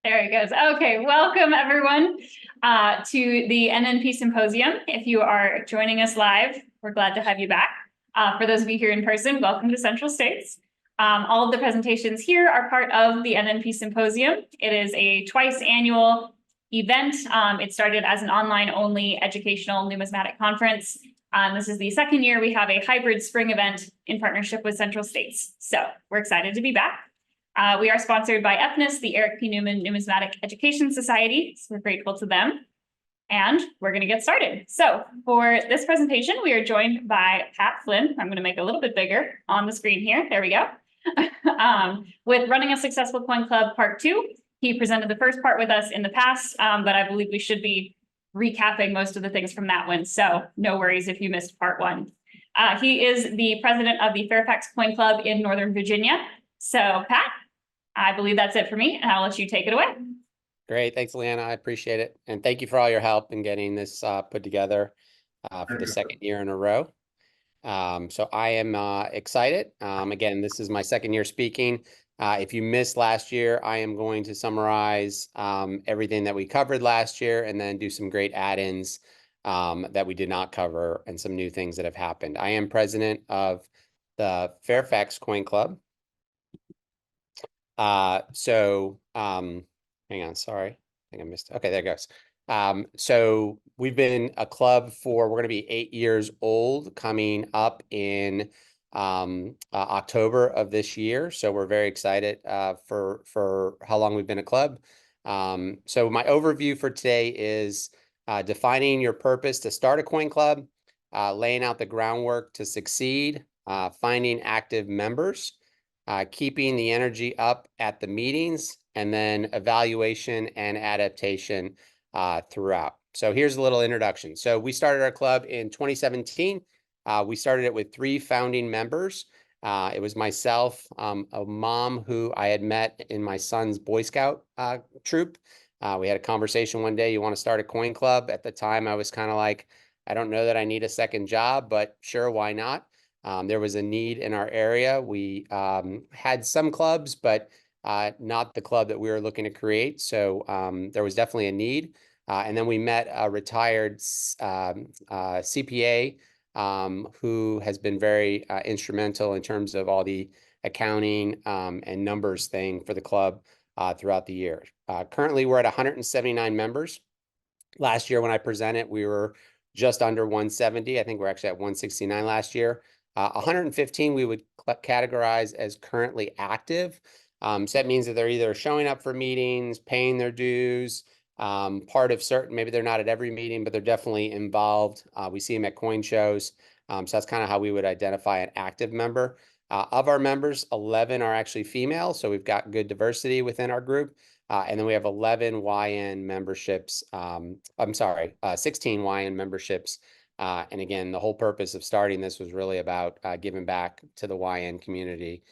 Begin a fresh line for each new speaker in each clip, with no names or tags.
There it goes. Okay, welcome everyone to the NNP Symposium. If you are joining us live, we're glad to have you back. For those of you here in person, welcome to Central States. All of the presentations here are part of the NNP Symposium. It is a twice annual event. It started as an online only educational numismatic conference. This is the second year we have a hybrid spring event in partnership with Central States. So we're excited to be back. We are sponsored by EPNUS, the Eric P. Newman Numismatic Education Society. So we're grateful to them. And we're going to get started. So for this presentation, we are joined by Pat Flynn. I'm going to make it a little bit bigger on the screen here. There we go. With Running a Successful Coin Club Part 2. He presented the first part with us in the past, but I believe we should be recapping most of the things from that one. So no worries if you missed Part 1. He is the president of the Fairfax Coin Club in Northern Virginia. So Pat, I believe that's it for me, and I'll let you take it away.
Great. Thanks, Leanna. I appreciate it. And thank you for all your help in getting this put together for the second year in a row. So I am excited. Again, this is my second year speaking. If you missed last year, I am going to summarize everything that we covered last year and then do some great add-ins that we did not cover and some new things that have happened. I am president of the Fairfax Coin Club. Hang on, sorry. I think I missed it. Okay, there it goes. So we've been a club we're going to be 8 years old coming up in October of this year. So we're very excited for how long we've been a club. So my overview for today is defining your purpose to start a coin club, laying out the groundwork to succeed, finding active members, keeping the energy up at the meetings, and then evaluation and adaptation throughout. So here's a little introduction. So we started our club in 2017. We started it with 3 founding members. It was myself, a mom who I had met in my son's Boy Scout troop. We had a conversation one day, you want to start a coin club? At the time, I was kind of like, I don't know that I need a second job, but sure, why not? There was a need in our area. We had some clubs, but not the club that we were looking to create. So there was definitely a need. And then we met a retired CPA who has been very instrumental in terms of all the accounting and numbers thing for the club throughout the year. Currently, we're at 179 members. Last year when I presented, we were just under 170. I think we're actually at 169 last year. 115 we would categorize as currently active. So that means that they're either showing up for meetings, paying their dues, part of certain, maybe they're not at every meeting, but they're definitely involved. We see them at coin shows. So that's kind of how we would identify an active member. Of our members, 11 are actually female. So we've got good diversity within our group. And then we have 11 YN memberships. 16 YN memberships. And again, the whole purpose of starting this was really about giving back to the YN community,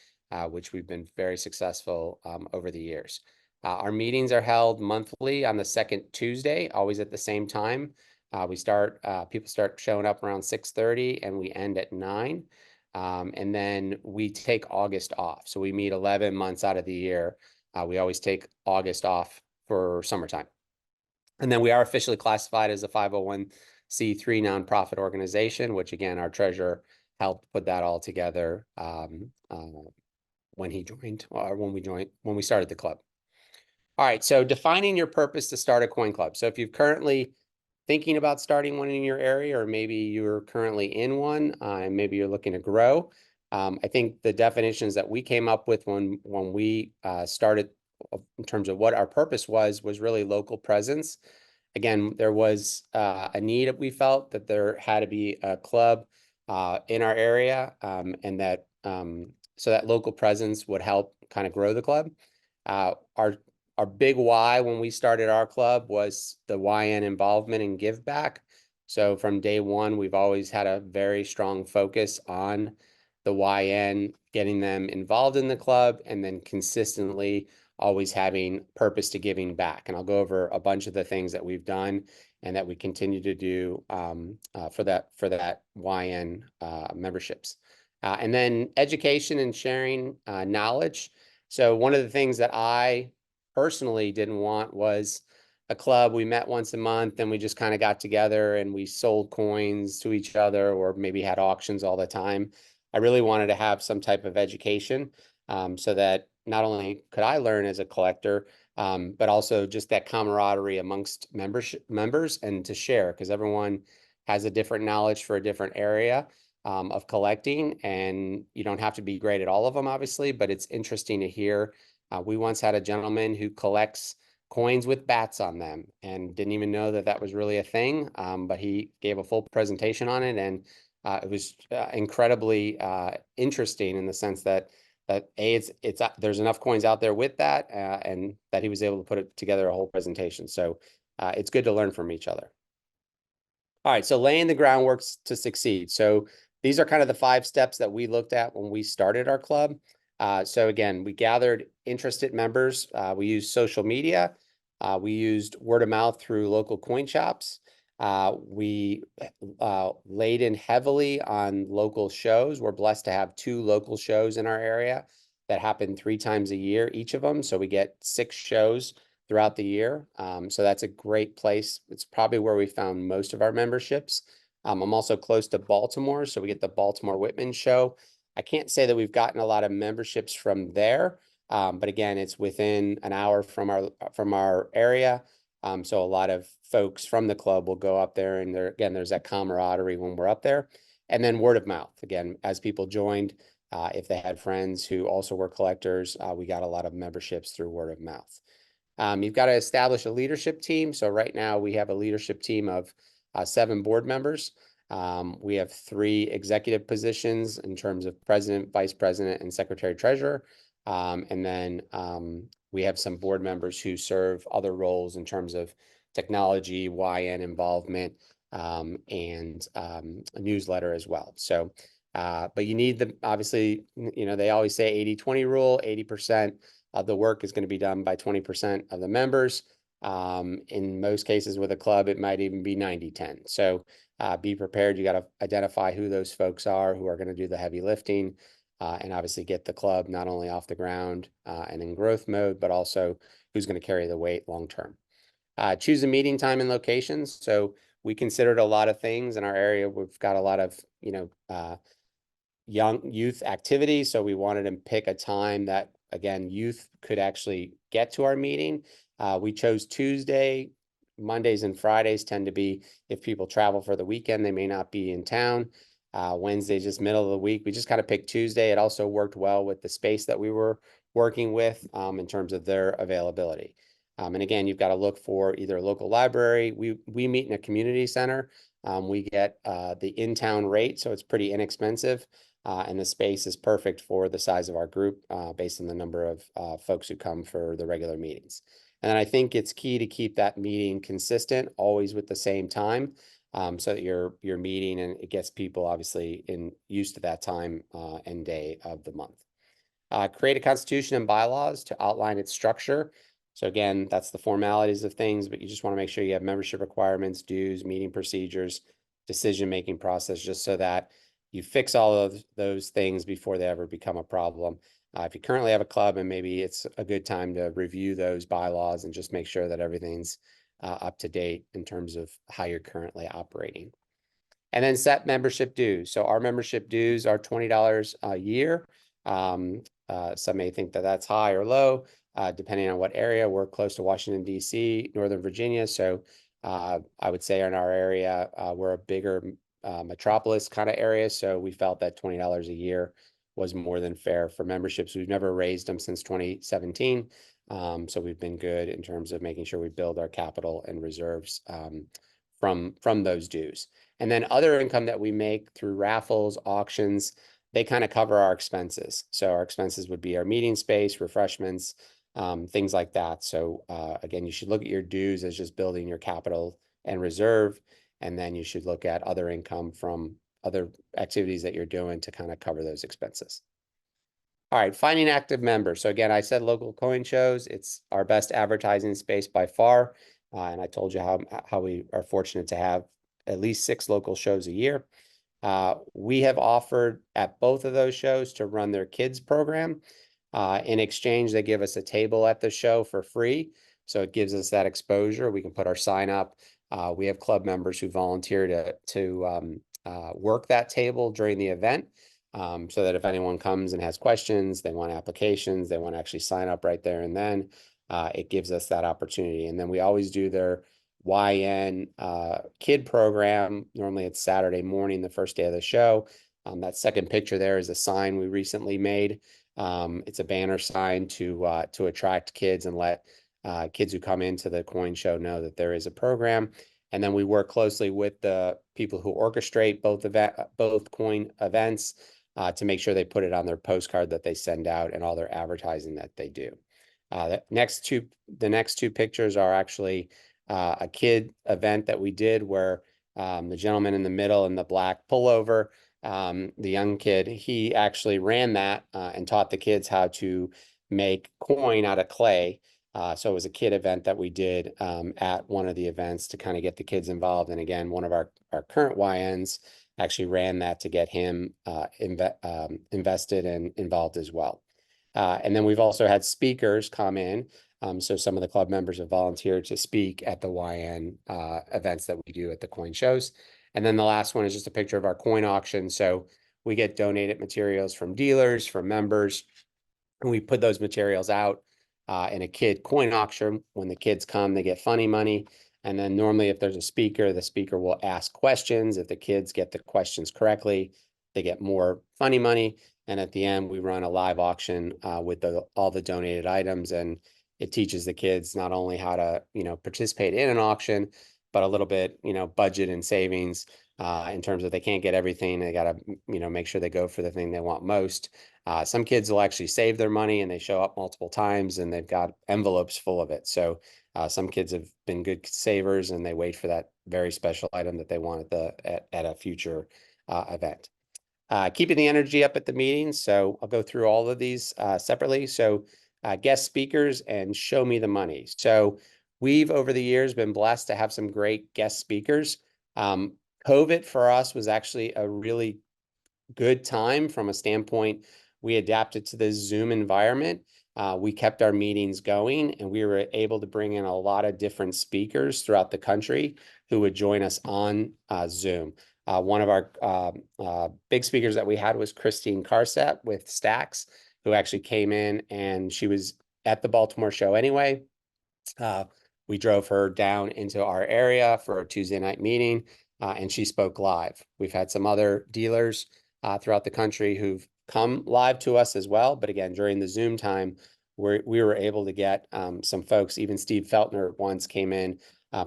which we've been very successful over the years. Our meetings are held monthly on the second Tuesday, always at the same time. People start showing up around 6:30 and we end at 9. And then we take August off. So we meet 11 months out of the year. We always take August off for summertime. And then we are officially classified as a 501c3 nonprofit organization, which again, our treasurer helped put that all together when he joined, or when we started the club. All right, so defining your purpose to start a coin club. So if you're currently thinking about starting one in your area, or maybe you're currently in one, and maybe you're looking to grow, I think the definitions that we came up with when we started in terms of what our purpose was really local presence. Again, there was a need that we felt that there had to be a club in our area, and that so that local presence would help kind of grow the club. Our big why when we started our club was the YN involvement and give back. So from day one, we've always had a very strong focus on the YN, getting them involved in the club, and then consistently always having purpose to giving back. And I'll go over a bunch of the things that we've done and that we continue to do for that YN memberships. And then education and sharing knowledge. So one of the things that I personally didn't want was a club. We met once a month and we just kind of got together and we sold coins to each other or maybe had auctions all the time. I really wanted to have some type of education, so that not only could I learn as a collector, but also just that camaraderie amongst members and to share, because everyone has a different knowledge for a different area of collecting, and you don't have to be great at all of them, obviously, but it's interesting to hear. We once had a gentleman who collects coins with bats on them and didn't even know that that was really a thing, but he gave a full presentation on it, and it was incredibly interesting in the sense that there's enough coins out there with that, and that he was able to put it together a whole presentation. So it's good to learn from each other. All right, so laying the groundwork to succeed. So these are kind of the 5 steps that we looked at when we started our club. So again, we gathered interested members. We used social media. We used word of mouth through local coin shops. We laid in heavily on local shows. We're blessed to have 2 local shows in our area that happen 3 times a year, each of them. So we get 6 shows throughout the year. So that's a great place. It's probably where we found most of our memberships. I'm also close to Baltimore, so we get the Baltimore Whitman show. I can't say that we've gotten a lot of memberships from there, but again, it's within an hour from our area. So a lot of folks from the club will go up there, and there's that camaraderie when we're up there. And then word of mouth. Again, as people joined, if they had friends who also were collectors, we got a lot of memberships through word of mouth. You've got to establish a leadership team. So right now we have a leadership team of 7 board members. We have 3 executive positions in terms of president, vice president, and secretary treasurer. And then we have some board members who serve other roles in terms of technology, YN involvement, and a newsletter as well. So, but you need obviously, they always say 80-20 rule, 80% of the work is going to be done by 20% of the members. In most cases with a club, it might even be 90-10. So be prepared. You got to identify who those folks are who are going to do the heavy lifting, and obviously get the club not only off the ground and in growth mode, but also who's going to carry the weight long term. Choose a meeting time and locations. So we considered a lot of things in our area. We've got a lot of, young youth activity. So we wanted to pick a time that, again, youth could actually get to our meeting. We chose Tuesday. Mondays and Fridays tend to be, if people travel for the weekend, they may not be in town. Wednesday, just middle of the week. We just kind of picked Tuesday. It also worked well with the space that we were working with in terms of their availability. And again, you've got to look for either a local library. We meet in a community center. We get the in-town rate, so it's pretty inexpensive. And the space is perfect for the size of our group based on the number of folks who come for the regular meetings. And then I think it's key to keep that meeting consistent, always with the same time, so that you're meeting and it gets people obviously used to that time and day of the month. Create a constitution and bylaws to outline its structure. So again, that's the formalities of things, but you just want to make sure you have membership requirements, dues, meeting procedures, decision-making process, just so that you fix all of those things before they ever become a problem. If you currently have a club, and maybe it's a good time to review those bylaws and just make sure that everything's up to date in terms of how you're currently operating. And then set membership dues. So our membership dues are $20 a year. Some may think that that's high or low, depending on what area. We're close to Washington, D.C., Northern Virginia. So I would say in our area, we're a bigger metropolis kind of area. So we felt that $20 a year was more than fair for memberships. We've never raised them since 2017. So we've been good in terms of making sure we build our capital and reserves from those dues. And then other income that we make through raffles, auctions, they kind of cover our expenses. So our expenses would be our meeting space, refreshments, things like that. So again, you should look at your dues as just building your capital and reserve. And then you should look at other income from other activities that you're doing to kind of cover those expenses. All right, finding active members. So again, I said local coin shows. It's our best advertising space by far. And I told you how we are fortunate to have at least 6 local shows a year. We have offered at both of those shows to run their kids program. In exchange, they give us a table at the show for free. So it gives us that exposure. We can put our sign up. We have club members who volunteer to work that table during the event. So that if anyone comes and has questions, they want applications, they want to actually sign up right there and then, it gives us that opportunity. And then we always do their YN kid program. Normally it's Saturday morning, the first day of the show. That second picture there is a sign we recently made. It's a banner sign to attract kids and let kids who come into the coin show know that there is a program. And then we work closely with the people who orchestrate both coin events to make sure they put it on their postcard that they send out and all their advertising that they do. The next two pictures are actually a kid event that we did where the gentleman in the middle in the black pullover, the young kid, he actually ran that and taught the kids how to make coin out of clay. So it was a kid event that we did at one of the events to kind of get the kids involved. And again, one of our current YNs actually ran that to get him invested and involved as well. And then we've also had speakers come in. So some of the club members have volunteered to speak at the YN events that we do at the coin shows. And then the last one is just a picture of our coin auction. So we get donated materials from dealers, from members, and we put those materials out in a kid coin auction. When the kids come, they get funny money. And then normally if there's a speaker, the speaker will ask questions. If the kids get the questions correctly, they get more funny money. And at the end, we run a live auction with all the donated items. And it teaches the kids not only how to, participate in an auction, but a little bit, budget and savings in terms of they can't get everything. They got to, make sure they go for the thing they want most. Some kids will actually save their money and they show up multiple times and they've got envelopes full of it. So some kids have been good savers and they wait for that very special item that they want at a future event. Keeping the energy up at the meetings. So I'll go through all of these separately. So guest speakers and show me the money. So we've over the years been blessed to have some great guest speakers. COVID for us was actually a really good time from a standpoint. We adapted to the Zoom environment. We kept our meetings going and we were able to bring in a lot of different speakers throughout the country who would join us on Zoom. One of our big speakers that we had was Christine Carset with Stacks, who actually came in and she was at the Baltimore show anyway. We drove her down into our area for a Tuesday night meeting and she spoke live. We've had some other dealers throughout the country who've come live to us as well. But again, during the Zoom time, we were able to get some folks, even Steve Feltner once came in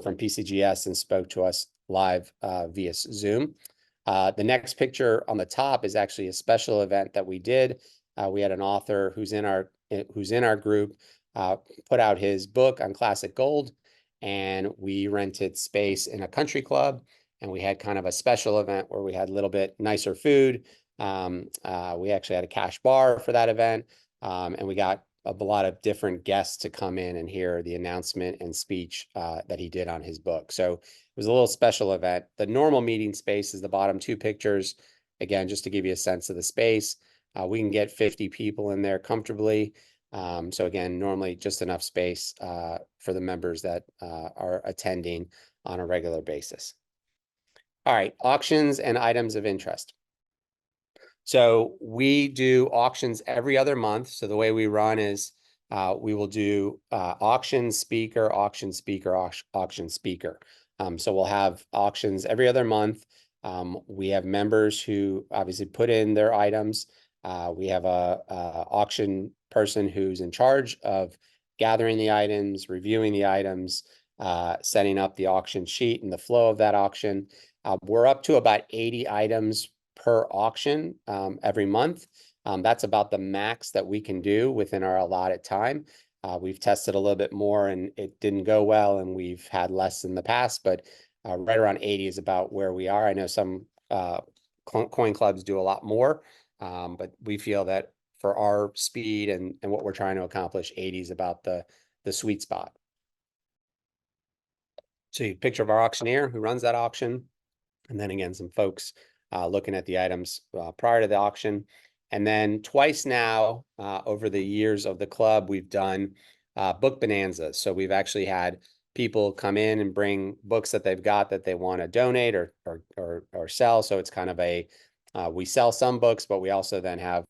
from PCGS and spoke to us live via Zoom. The next picture on the top is actually a special event that we did. We had an author who's in our group put out his book on classic gold, and we rented space in a country club. And we had kind of a special event where we had a little bit nicer food. We actually had a cash bar for that event. And we got a lot of different guests to come in and hear the announcement and speech that he did on his book. So it was a little special event. The normal meeting space is the bottom two pictures. Again, just to give you a sense of the space, we can get 50 people in there comfortably. So again, normally just enough space for the members that are attending on a regular basis. All right, auctions and items of interest. So we do auctions every other month. So the way we run is we will do auction speaker, auction speaker, auction speaker. So we'll have auctions every other month. We have members who obviously put in their items. We have a auction person who's in charge of gathering the items, reviewing the items, setting up the auction sheet and the flow of that auction. We're up to about 80 items per auction every month. That's about the max that we can do within our allotted time. We've tested a little bit more and it didn't go well, and we've had less in the past, but right around 80 is about where we are. I know some coin clubs do a lot more, but we feel that for our speed and what we're trying to accomplish, 80 is about the sweet spot. So you picture of our auctioneer who runs that auction. And then again, some folks looking at the items prior to the auction. And then twice now, over the years of the club, we've done book bonanzas. So we've actually had people come in and bring books that they've got that they want to donate or sell. So it's kind of a we sell some books, but we also then have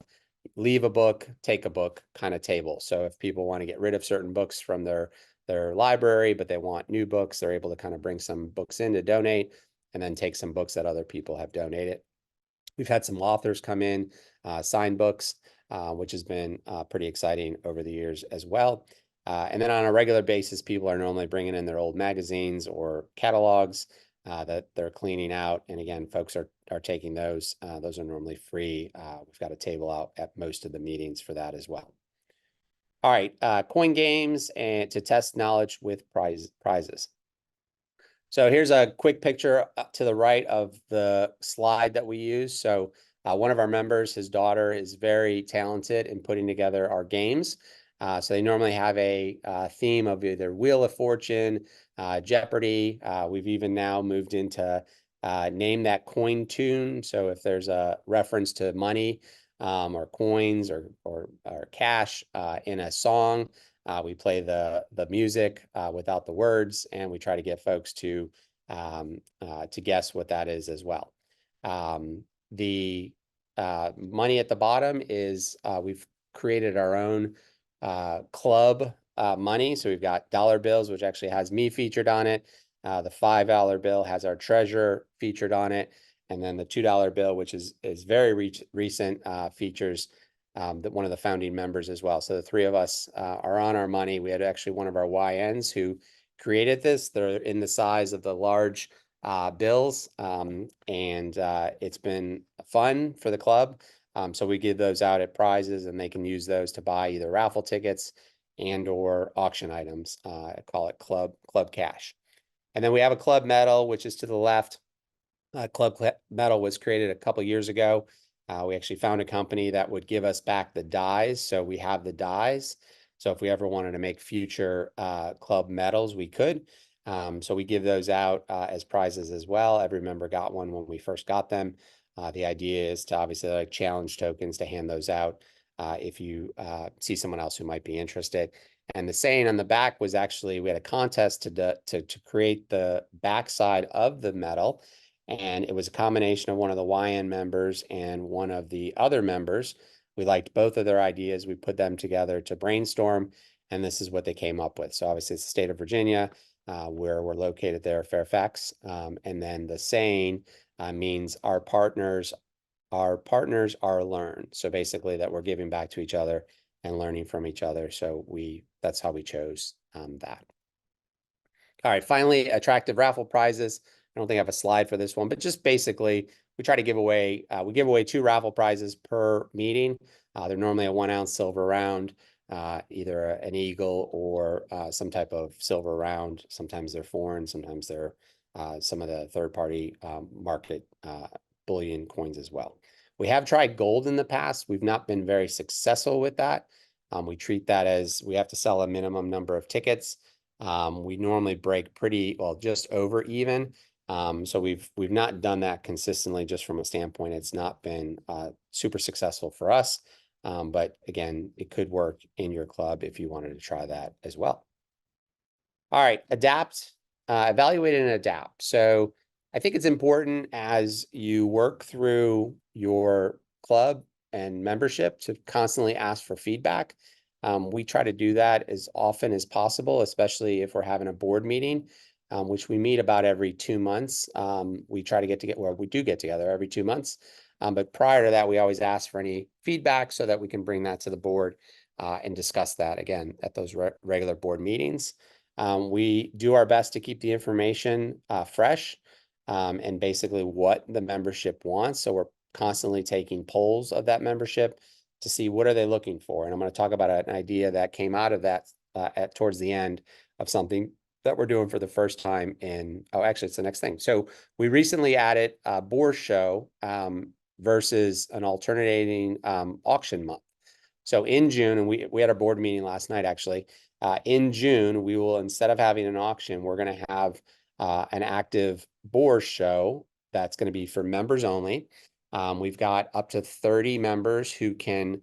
leave a book, take a book kind of table. So if people want to get rid of certain books from their library, but they want new books, they're able to kind of bring some books in to donate and then take some books that other people have donated. We've had some authors come in, sign books, which has been pretty exciting over the years as well. And then on a regular basis, people are normally bringing in their old magazines or catalogs that they're cleaning out. And again, folks are taking those. Those are normally free. We've got a table out at most of the meetings for that as well. All right, coin games and to test knowledge with prizes. So here's a quick picture to the right of the slide that we use. So one of our members, his daughter, is very talented in putting together our games. So they normally have a theme of either Wheel of Fortune, Jeopardy. We've even now moved into Name That Coin Tune. So if there's a reference to money or coins or cash in a song, we play the music without the words, and we try to get folks to guess what that is as well. The money at the bottom is we've created our own club money. So we've got dollar bills, which actually has me featured on it. The $5 bill has our treasurer featured on it. And then the $2 bill, which is very recent, features one of the founding members as well. So the three of us are on our money. We had actually one of our YNs who created this. They're in the size of the large bills, and it's been fun for the club. So we give those out at prizes, and they can use those to buy either raffle tickets and or auction items. I call it club cash. And then we have a club medal, which is to the left. Club medal was created a couple years ago. We actually found a company that would give us back the dies. So we have the dies. So if we ever wanted to make future club medals, we could. So we give those out as prizes as well. Every member got one when we first got them. The idea is to obviously like challenge tokens to hand those out if you see someone else who might be interested. And the saying on the back was actually, we had a contest to create the backside of the medal. And it was a combination of one of the YN members and one of the other members. We liked both of their ideas. We put them together to brainstorm, and this is what they came up with. So obviously it's the state of Virginia, where we're located there, Fairfax. And then the saying means our partners are learned. So basically that we're giving back to each other and learning from each other. So that's how we chose that. All right, finally, attractive raffle prizes. I don't think I have a slide for this one, but just basically we try to give away, we give away 2 raffle prizes per meeting. They're normally a 1-ounce silver round, either an eagle or some type of silver round. Sometimes they're foreign, sometimes they're some of the third-party market bullion coins as well. We have tried gold in the past. We've not been very successful with that. We treat that as we have to sell a minimum number of tickets. We normally break pretty well, just over even. So we've not done that consistently, just from a standpoint. It's not been super successful for us. But again, it could work in your club if you wanted to try that as well. All right, adapt, evaluate and adapt. So I think it's important as you work through your club and membership to constantly ask for feedback. We try to do that as often as possible, especially if we're having a board meeting, which we meet about every 2 months. We try to we do get together every 2 months. But prior to that, we always ask for any feedback so that we can bring that to the board and discuss that again at those regular board meetings. We do our best to keep the information fresh and basically what the membership wants. So we're constantly taking polls of that membership to see what are they looking for. And I'm going to talk about an idea that came out of that towards the end of something that we're doing for the first time actually, it's the next thing. So we recently added a board show versus an alternating auction month. So in June, and we had our board meeting last night, actually. In June, we will, instead of having an auction, we're going to have an active board show that's going to be for members only. We've got up to 30 members who can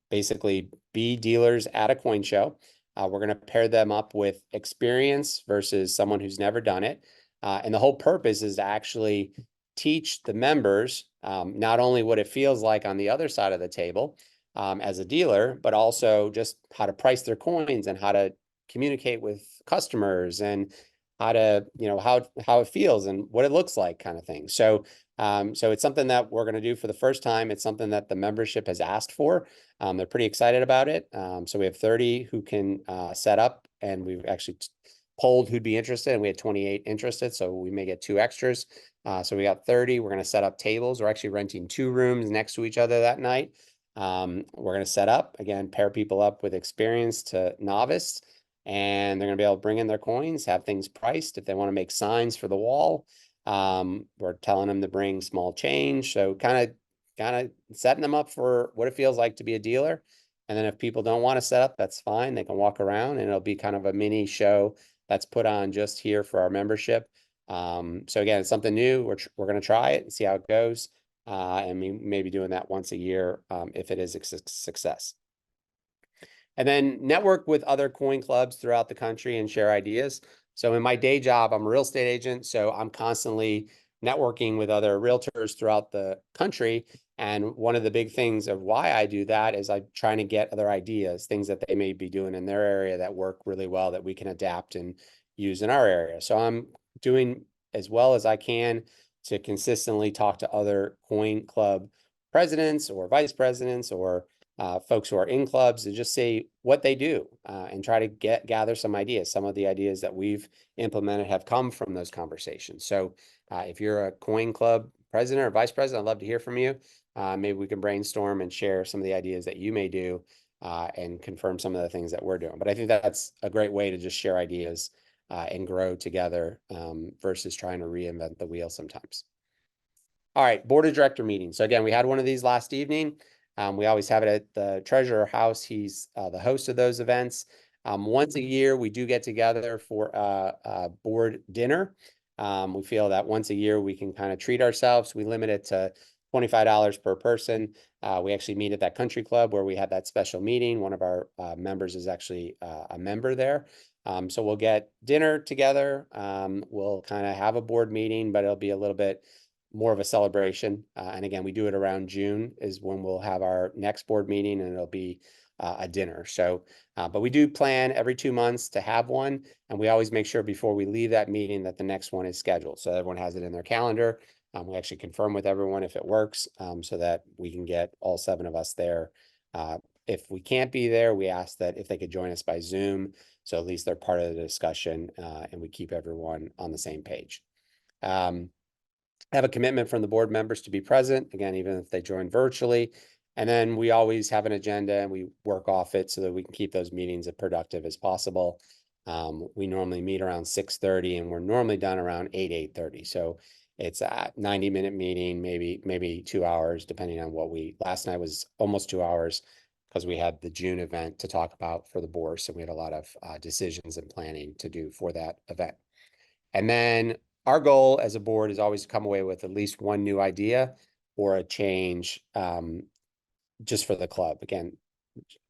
basically be dealers at a coin show. We're going to pair them up with experience versus someone who's never done it. And the whole purpose is to actually teach the members not only what it feels like on the other side of the table as a dealer, but also just how to price their coins and how to communicate with customers and how to, how it feels and what it looks like kind of thing. So it's something that we're going to do for the first time. It's something that the membership has asked for. They're pretty excited about it. So we have 30 who can set up, and we've actually polled who'd be interested, and we had 28 interested. So we may get 2 extras. So we got 30. We're going to set up tables. We're actually renting 2 rooms next to each other that night. We're going to set up, again, pair people up with experience to novice, and they're going to be able to bring in their coins, have things priced. If they want to make signs for the wall, we're telling them to bring small change. So kind of setting them up for what it feels like to be a dealer. And then if people don't want to set up, that's fine. They can walk around, and it'll be kind of a mini show that's put on just here for our membership. So again, it's something new. We're going to try it and see how it goes. And we may be doing that once a year if it is a success. And then network with other coin clubs throughout the country and share ideas. So in my day job, I'm a real estate agent, so I'm constantly networking with other realtors throughout the country. And one of the big things of why I do that is I'm trying to get other ideas, things that they may be doing in their area that work really well that we can adapt and use in our area. So I'm doing as well as I can to consistently talk to other coin club presidents or vice presidents or folks who are in clubs, to just say what they do and try to gather some ideas. Some of the ideas that we've implemented have come from those conversations. So if you're a coin club president or vice president, I'd love to hear from you. Maybe we can brainstorm and share some of the ideas that you may do and confirm some of the things that we're doing. But I think that's a great way to just share ideas and grow together versus trying to reinvent the wheel sometimes. All right, board of director meeting. So again, we had one of these last evening. We always have it at the treasurer house. He's the host of those events. Once a year, we do get together for a board dinner. We feel that once a year, we can kind of treat ourselves. We limit it to $25 per person. We actually meet at that country club where we had that special meeting. One of our members is actually a member there. So we'll get dinner together. We'll kind of have a board meeting, but it'll be a little bit more of a celebration. And again, we do it around June is when we'll have our next board meeting, and it'll be a dinner. So, but we do plan every 2 months to have one. And we always make sure before we leave that meeting that the next one is scheduled. So everyone has it in their calendar. We actually confirm with everyone if it works so that we can get all 7 of us there. If we can't be there, we ask that if they could join us by Zoom. So at least they're part of the discussion and we keep everyone on the same page. Have a commitment from the board members to be present, again, even if they join virtually. And then we always have an agenda and we work off it so that we can keep those meetings as productive as possible. We normally meet around 6:30 and we're normally done around 8:30. So it's a 90-minute meeting, maybe 2 hours, depending on what last night was almost 2 hours because we had the June event to talk about for the board. So we had a lot of decisions and planning to do for that event. And then our goal as a board is always to come away with at least one new idea or a change just for the club. Again,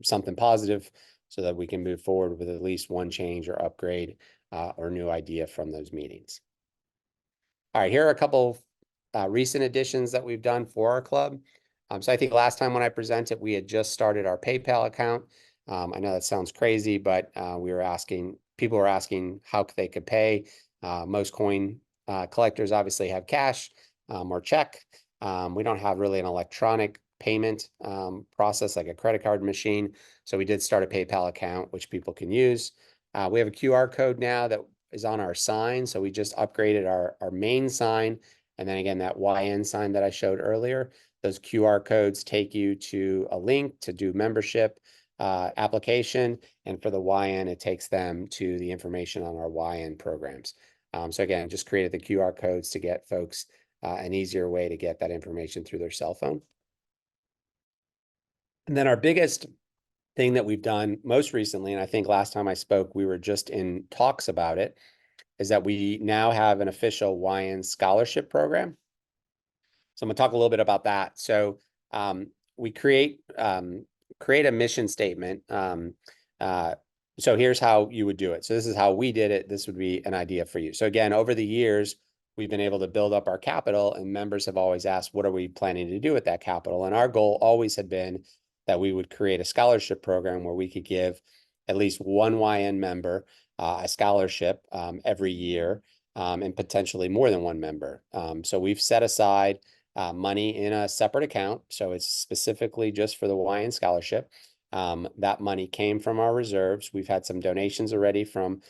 something positive so that we can move forward with at least one change or upgrade or new idea from those meetings. All right, here are a couple recent additions that we've done for our club. So I think last time when I presented, we had just started our PayPal account. I know that sounds crazy, but people were asking how they could pay. Most coin collectors obviously have cash or check. We don't have really an electronic payment process like a credit card machine. So we did start a PayPal account, which people can use. We have a QR code now that is on our sign. So we just upgraded our main sign. And then again, that YN sign that I showed earlier, those QR codes take you to a link to do membership application. And for the YN, it takes them to the information on our YN programs. So again, just created the QR codes to get folks an easier way to get that information through their cell phone. And then our biggest thing that we've done most recently, and I think last time I spoke, we were just in talks about it, is that we now have an official YN scholarship program. So I'm gonna talk a little bit about that. So we create a mission statement. So here's how you would do it. So this is how we did it. This would be an idea for you. So again, over the years, we've been able to build up our capital, and members have always asked, what are we planning to do with that capital? And our goal always had been that we would create a scholarship program where we could give at least one YN member a scholarship every year, and potentially more than one member. So we've set aside money in a separate account. So it's specifically just for the YN scholarship. That money came from our reserves. We've had some donations already from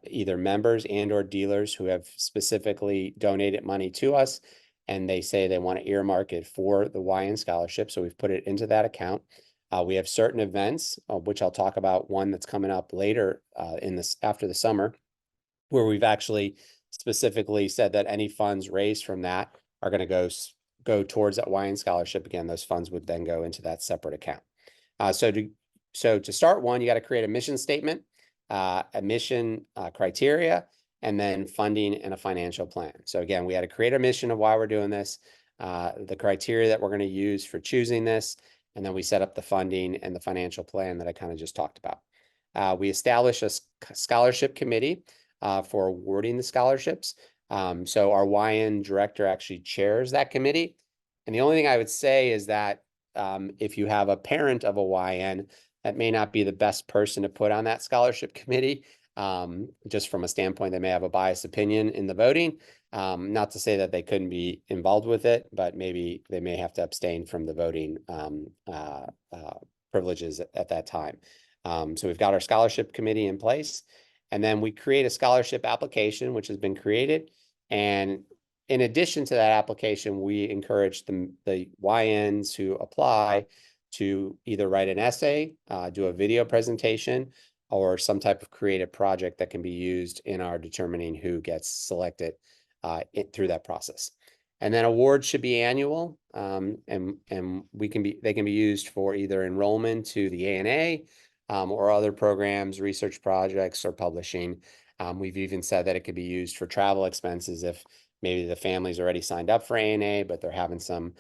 either members and or dealers who have specifically donated money to us, and they say they want to earmark it for the YN scholarship. So we've put it into that account. We have certain events, which I'll talk about, one that's coming up later after the summer, where we've actually specifically said that any funds raised from that are going to go towards that YN scholarship. Again, those funds would then go into that separate account. So to start one, you got to create a mission statement, a mission criteria, and then funding and a financial plan. So again, we had to create a mission of why we're doing this, the criteria that we're going to use for choosing this, and then we set up the funding and the financial plan that I kind of just talked about. We established a scholarship committee for awarding the scholarships. So our YN director actually chairs that committee. And the only thing I would say is that if you have a parent of a YN, that may not be the best person to put on that scholarship committee. Just from a standpoint, they may have a biased opinion in the voting. Not to say that they couldn't be involved with it, but maybe they may have to abstain from the voting privileges at that time. So we've got our scholarship committee in place, and then we create a scholarship application, which has been created. And in addition to that application, we encourage the YNs who apply to either write an essay, do a video presentation, or some type of creative project that can be used in our determining who gets selected through that process. And then awards should be annual, and they can be used for either enrollment to the ANA or other programs, research projects, or publishing. We've even said that it could be used for travel expenses if maybe the family's already signed up for ANA, but they're having some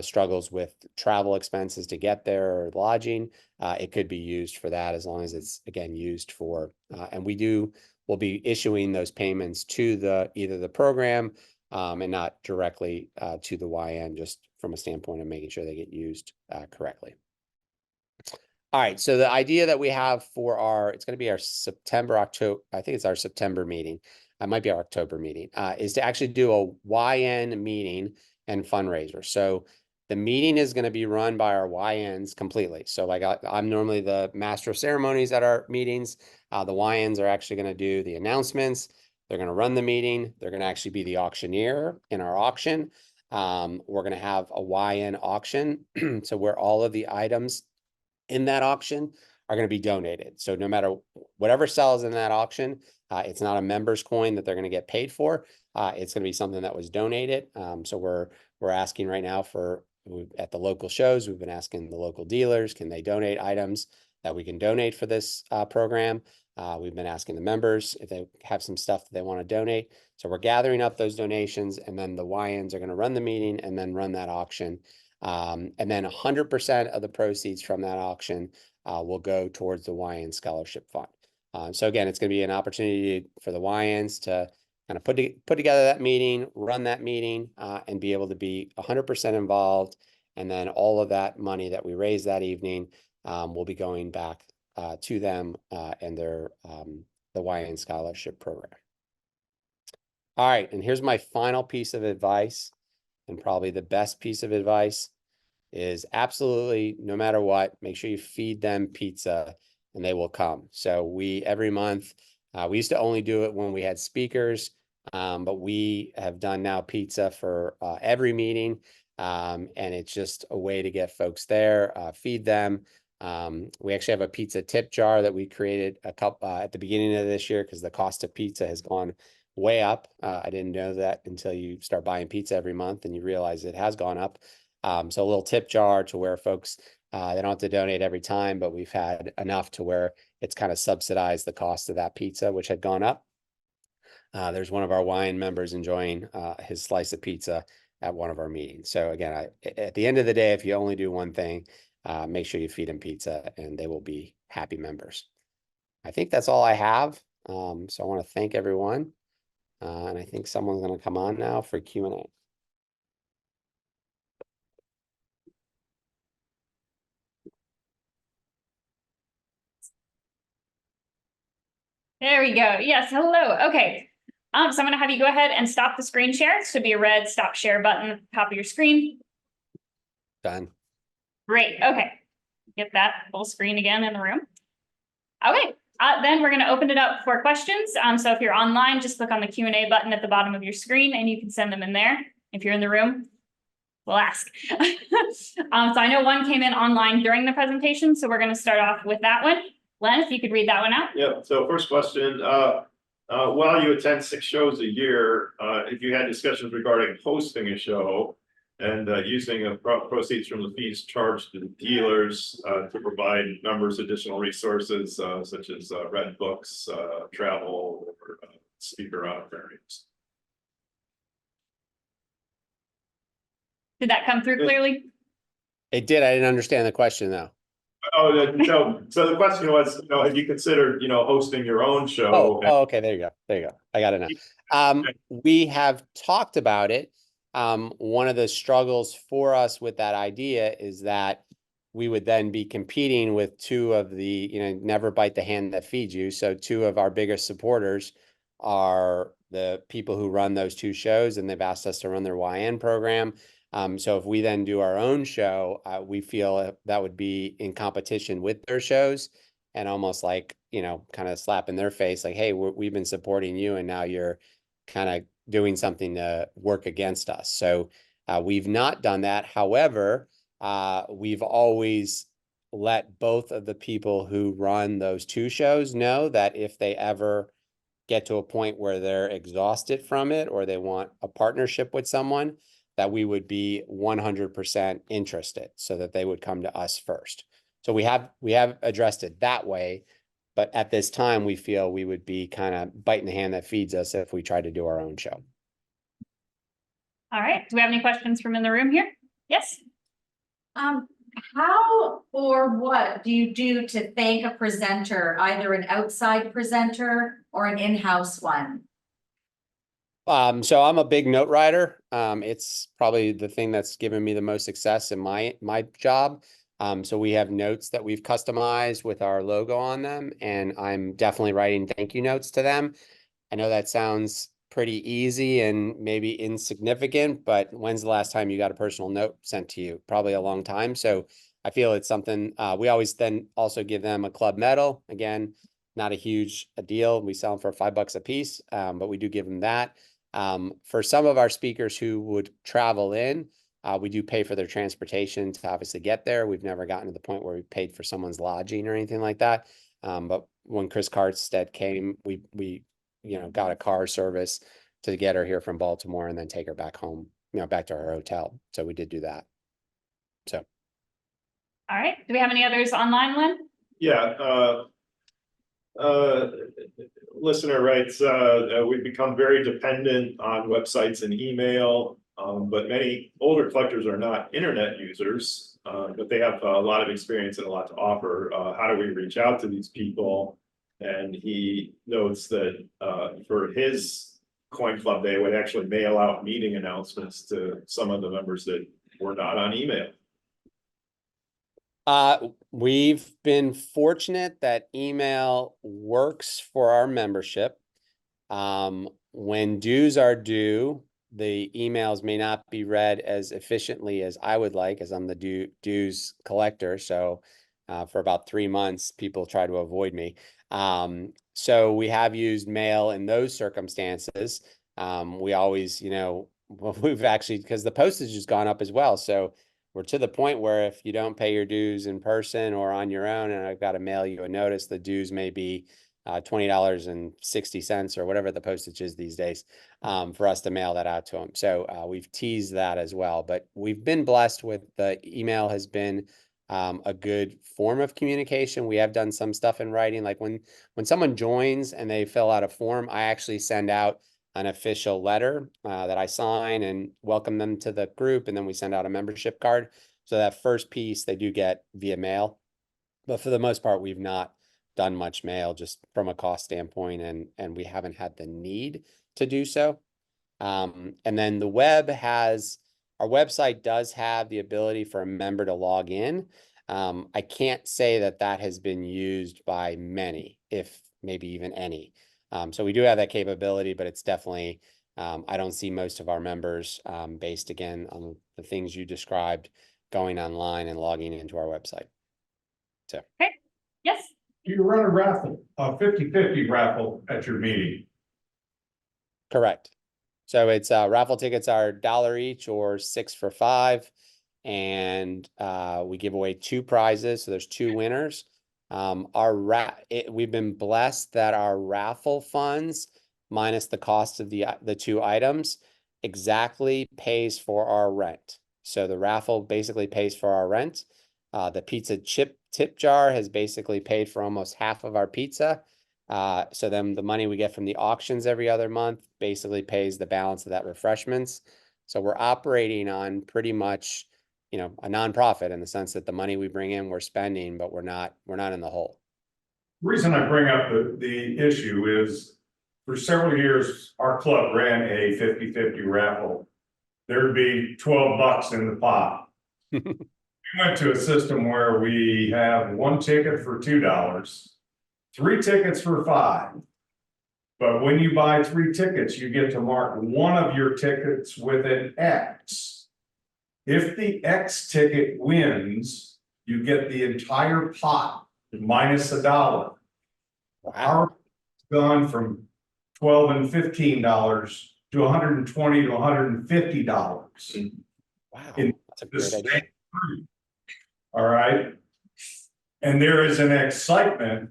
struggles with travel expenses to get there or lodging. It could be used for that, as long as it's, again, used for, and we'll be issuing those payments to either the program and not directly to the YN, just from a standpoint of making sure they get used correctly. All right, so the idea that we have for it's going to be our October, I think it's our September meeting. It might be our October meeting, is to actually do a YN meeting and fundraiser. So the meeting is going to be run by our YNs completely. So like I'm normally the master of ceremonies at our meetings. The YNs are actually going to do the announcements. They're going to run the meeting. They're going to actually be the auctioneer in our auction. We're going to have a YN auction. So where all of the items in that auction are going to be donated. So no matter whatever sells in that auction, it's not a member's coin that they're going to get paid for. It's going to be something that was donated. So we're asking right now at the local shows, we've been asking the local dealers, can they donate items that we can donate for this program? We've been asking the members if they have some stuff that they want to donate. So we're gathering up those donations, and then the YNs are going to run the meeting and then run that auction. And then 100% of the proceeds from that auction will go towards the YN Scholarship Fund. So again, it's going to be an opportunity for the YNs to kind of put together that meeting, run that meeting, and be able to be 100% involved. And then all of that money that we raise that evening will be going back to them and the YN Scholarship Program. All right, and here's my final piece of advice, and probably the best piece of advice, is absolutely, no matter what, make sure you feed them pizza and they will come. So every month, we used to only do it when we had speakers, but we have done now pizza for every meeting. And it's just a way to get folks there, feed them. We actually have a pizza tip jar that we created at the beginning of this year, because the cost of pizza has gone way up. I didn't know that until you start buying pizza every month and you realize it has gone up. So a little tip jar to where folks, they don't have to donate every time, but we've had enough to where it's kind of subsidized the cost of that pizza, which had gone up. There's one of our YN members enjoying his slice of pizza at one of our meetings. So again, at the end of the day, if you only do one thing, make sure you feed them pizza and they will be happy members. I think that's all I have. So I want to thank everyone. And I think someone's going to come on now for Q&A.
There we go. Yes, hello. Okay. So I'm going to have you go ahead and stop the screen share. It should be a red stop share button at the top of your screen.
Done.
Great. Okay. Get that full screen again in the room. Okay. Then we're going to open it up for questions. So if you're online, just click on the Q&A button at the bottom of your screen and you can send them in there. If you're in the room, we'll ask. So I know one came in online during the presentation, so we're going to start off with that one. Len, if you could read that one out.
Yeah, so first question, while you attend 6 shows a year, if you had discussions regarding hosting a show and using the proceeds from the fees charged to the dealers to provide members additional resources such as read books, travel, or speaker honoraries.
Did that come through clearly?
It did. I didn't understand the question though.
Oh, so the question was, have you considered, hosting your own show?
Okay. There you go. There you go. I got it now. We have talked about it. One of the struggles for us with that idea is that we would then be competing with 2 of the, never bite the hand that feeds you. So 2 of our biggest supporters are the people who run those 2 shows, and they've asked us to run their YN program. So if we then do our own show, we feel that would be in competition with their shows and almost like, kind of slap in their face like, hey, we've been supporting you and now you're kind of doing something to work against us. So we've not done that. However, we've always let both of the people who run those 2 shows know that if they ever get to a point where they're exhausted from it or they want a partnership with someone, that we would be 100% interested so that they would come to us first. So we have addressed it that way, but at this time we feel we would be kind of biting the hand that feeds us if we try to do our own show.
All right. Do we have any questions from in the room here? Yes.
How or what do you do to thank a presenter, either an outside presenter or an in-house one?
So I'm a big note writer. It's probably the thing that's given me the most success in my job. So we have notes that we've customized with our logo on them, and I'm definitely writing thank you notes to them. I know that sounds pretty easy and maybe insignificant, but when's the last time you got a personal note sent to you? Probably a long time. So I feel it's something we always then also give them a club medal. Again, not a huge deal. We sell them for $5 a piece, but we do give them that. For some of our speakers who would travel in, we do pay for their transportation to obviously get there. We've never gotten to the point where we paid for someone's lodging or anything like that. But when Chris Kartstedt came, we got a car service to get her here from Baltimore and then take her back home, back to her hotel. So we did do that. So.
All right. Do we have any others online, Len?
Yeah, listener writes, we've become very dependent on websites and email, but many older collectors are not internet users, but they have a lot of experience and a lot to offer. How do we reach out to these people? And he notes that for his coin club, they would actually mail out meeting announcements to some of the members that were not on email.
We've been fortunate that email works for our membership. When dues are due, the emails may not be read as efficiently as I would like, as I'm the dues collector. So for about 3 months, people try to avoid me. So we have used mail in those circumstances. We always, we've actually, because the postage has gone up as well. So we're to the point where if you don't pay your dues in person or on your own, and I've got to mail you a notice, the dues may be $20.60 or whatever the postage is these days, for us to mail that out to them. So we've teased that as well, but we've been blessed with the email has been a good form of communication. We have done some stuff in writing, like when someone joins and they fill out a form, I actually send out an official letter that I sign and welcome them to the group, and then we send out a membership card. So that first piece they do get via mail, but for the most part, we've not done much mail just from a cost standpoint, and we haven't had the need to do so. And then the our website does have the ability for a member to log in. I can't say that has been used by many, if maybe even any. So we do have that capability, but it's definitely, I don't see most of our members, based again on the things you described, going online and logging into our website. So.
Yes,
You run a raffle, a 50-50 raffle at your meeting.
Correct. So it's raffle tickets are $1 each or 6 for $5. And we give away 2 prizes. So there's 2 winners. We've been blessed that our raffle funds minus the cost of the 2 items exactly pays for our rent. So the raffle basically pays for our rent. The pizza tip jar has basically paid for almost half of our pizza. So then the money we get from the auctions every other month basically pays the balance of that refreshments. So we're operating on pretty much, a nonprofit in the sense that the money we bring in, we're spending, but we're not in the hole.
The reason I bring up the issue is for several years, our club ran a 50-50 raffle. There'd be 12 bucks in the pot. We went to a system where we have 1 ticket for $2, 3 tickets for $5. But when you buy 3 tickets, you get to mark one of your tickets with an X. If the X ticket wins, you get the entire pot minus $1.
Wow.
Our gone from $12 and $15 to $120 to $150.
Wow.
In
That's a
the
great
same
idea.
group. All right. And there is an excitement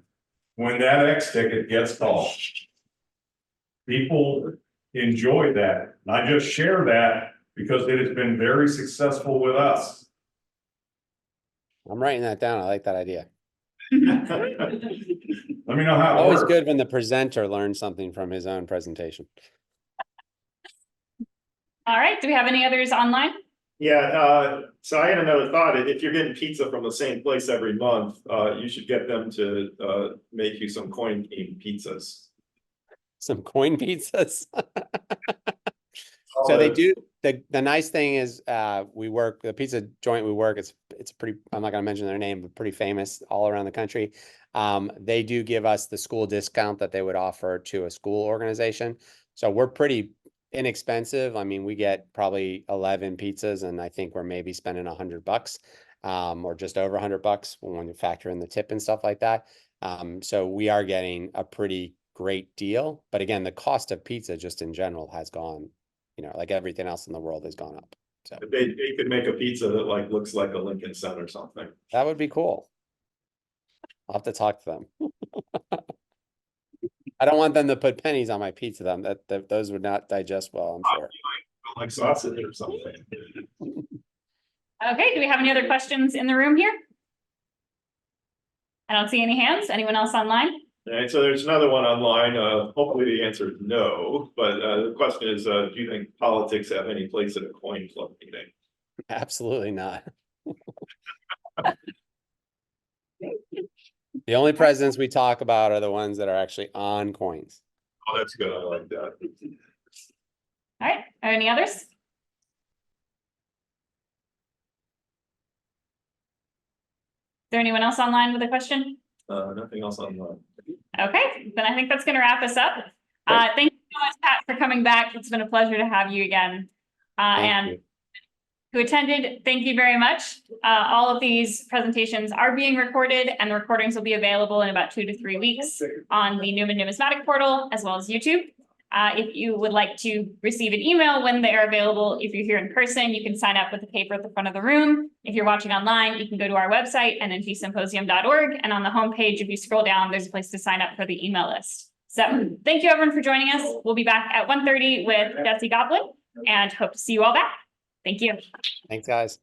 when that X ticket gets called. People enjoy that. And I just share that because it has been very successful with us.
I'm writing that down. I like that idea.
Let me know how it
Always
works.
good when the presenter learns something from his own presentation.
all right, do we have any others online?
Yeah, so I had another thought. If you're getting pizza from the same place every month, you should get them to make you some coin pizzas.
Some coin pizzas. So they do, the nice thing is, the pizza joint we work, it's pretty, I'm not gonna mention their name, but pretty famous all around the country. They do give us the school discount that they would offer to a school organization. So we're pretty inexpensive. I mean, we get probably 11 pizzas and I think we're maybe spending $100, or just over $100 when you factor in the tip and stuff like that. So we are getting a pretty great deal, but again, the cost of pizza just in general has gone, like everything else in the world has gone up. So
They could make a pizza that looks like a Lincoln Cent or something.
that would be cool. I'll have to talk to them. I don't want them to put pennies on my pizza. Those would not digest well, I'm sure.
Like sausage or something.
Okay, do we have any other questions in the room here? I don't see any hands. Anyone else online?
All right, so there's another one online. Hopefully the answer is no, but the question is, do you think politics have any place at a coin club meeting?
Absolutely not. The only presidents we talk about are the ones that are actually on coins.
Oh, that's good. I like that.
All right, are any others? Is there anyone else online with a question?
Nothing else online.
Okay, then I think that's gonna wrap us up. Thank you so much, Pat, for coming back. It's been a pleasure to have you again.
Thank
And
you.
who attended, thank you very much. All of these presentations are being recorded and the recordings will be available in about 2 to 3 weeks on the Newman Numismatic Portal as well as YouTube. If you would like to receive an email when they are available, if you're here in person, you can sign up with the paper at the front of the room. If you're watching online, you can go to our website, nnpsymposium.org, and on the homepage, if you scroll down, there's a place to sign up for the email list. So thank you everyone for joining us. We'll be back at 1:30 with Jesse Goblin and hope to see you all back. Thank you.
Thanks, guys.